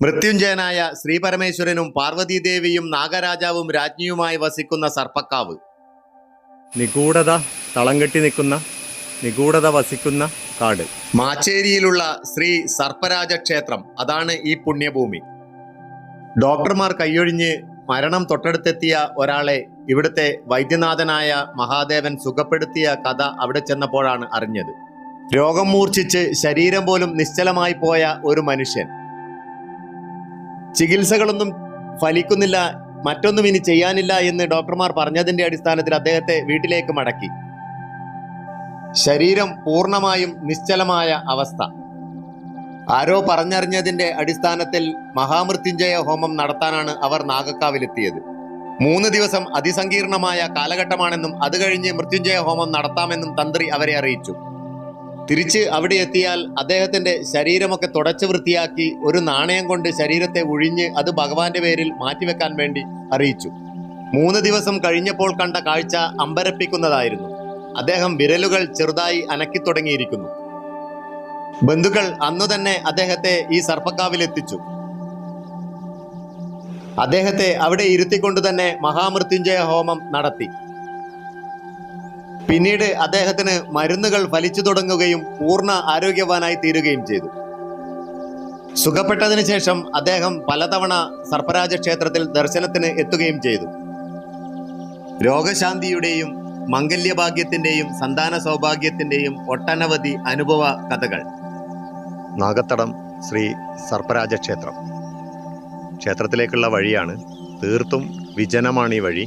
മൃത്യുഞ്ജയനായ ശ്രീപരമേശ്വരനും പാർവതീദേവിയും നാഗരാജാവും രാജ്ഞിയുമായി വസിക്കുന്ന സർപ്പക്കാവ്. നിഗൂഢത തളം കെട്ടി നിൽക്കുന്ന, നിഗൂഢത വസിക്കുന്ന കാട്. മാച്ചേരിയിലുള്ള ശ്രീ സർപ്പരാജ ക്ഷേത്രം, അതാണ് ഈ പുണ്യഭൂമി. ഡോക്ടർമാർ കൈയൊഴിഞ്ഞ് മരണം തൊട്ടടുത്തെത്തിയ ഒരാളെ ഇവിടുത്തെ വൈദ്യനാഥനായ മഹാദേവൻ സുഖപ്പെടുത്തിയ കഥ അവിടെ ചെന്നപ്പോഴാണ് അറിഞ്ഞത്. രോഗം മൂർച്ഛിച്ച് ശരീരം പോലും നിശ്ചലമായി പോയ ഒരു മനുഷ്യൻ. ചികിത്സകളൊന്നും ഫലിക്കുന്നില്ല, മറ്റൊന്നും ഇനി ചെയ്യാനില്ല എന്ന് ഡോക്ടർമാർ പറഞ്ഞതിന്റെ അടിസ്ഥാനത്തിൽ അദ്ദേഹത്തെ വീട്ടിലേക്ക് മടക്കി. ശരീരം പൂർണ്ണമായും നിശ്ചലമായ അവസ്ഥ. ആരോ പറഞ്ഞറിഞ്ഞതിന്റെ അടിസ്ഥാനത്തിൽ മഹാമൃത്യുഞ്ജയ ഹോമം നടത്താനാണ് അവർ നാഗക്കാവിലെത്തിയത്. 3 ദിവസം അതിസങ്കീർണമായ കാലഘട്ടമാണെന്നും അത് കഴിഞ്ഞ് മൃത്യുഞ്ജയ ഹോമം നടത്താമെന്നും തന്ത്രി അവരെ അറിയിച്ചു. തിരിച്ച് അവിടെ എത്തിയാൽ അദ്ദേഹത്തിന്റെ ശരീരമൊക്കെ തുടച്ചു വൃത്തിയാക്കി ഒരു നാണയം കൊണ്ട് ശരീരത്തെ ഉഴിഞ്ഞ് അത് ഭഗവാന്റെ പേരിൽ മാറ്റിവെക്കാൻ വേണ്ടി അറിയിച്ചു. 3 ദിവസം കഴിഞ്ഞപ്പോൾ കണ്ട കാഴ്ച അമ്പരപ്പിക്കുന്നതായിരുന്നു. അദ്ദേഹം വിരലുകൾ ചെറുതായി അനക്കി തുടങ്ങിയിരിക്കുന്നു. ബന്ധുക്കൾ അന്നു തന്നെ അദ്ദേഹത്തെ ഈ സർപ്പക്കാവിലെത്തിച്ചു. അദ്ദേഹത്തെ അവിടെ ഇരുത്തിക്കൊണ്ട് തന്നെ മഹാമൃത്യുഞ്ജയ ഹോമം നടത്തി. പിന്നീട് അദ്ദേഹത്തിന് മരുന്നുകൾ ഫലിച്ചു തുടങ്ങുകയും പൂർണ്ണ ആരോഗ്യവാനായി തീരുകയും ചെയ്തു. സുഖപ്പെട്ടതിന് ശേഷം അദ്ദേഹം പലതവണ സർപ്പരാജ ക്ഷേത്രത്തിൽ ദർശനത്തിന് എത്തുകയും ചെയ്തു. രോഗശാന്തിയുടെയും മംഗല്യഭാഗ്യത്തിന്റെയും സന്താന സൗഭാഗ്യത്തിന്റെയും ഒട്ടനവധി അനുഭവ കഥകൾ. നാഗത്തടം ശ്രീ സർപ്പരാജ ക്ഷേത്രം. ക്ഷേത്രത്തിലേക്കുള്ള വഴിയാണ്. തീർത്തും വിജനമാണ് ഈ വഴി.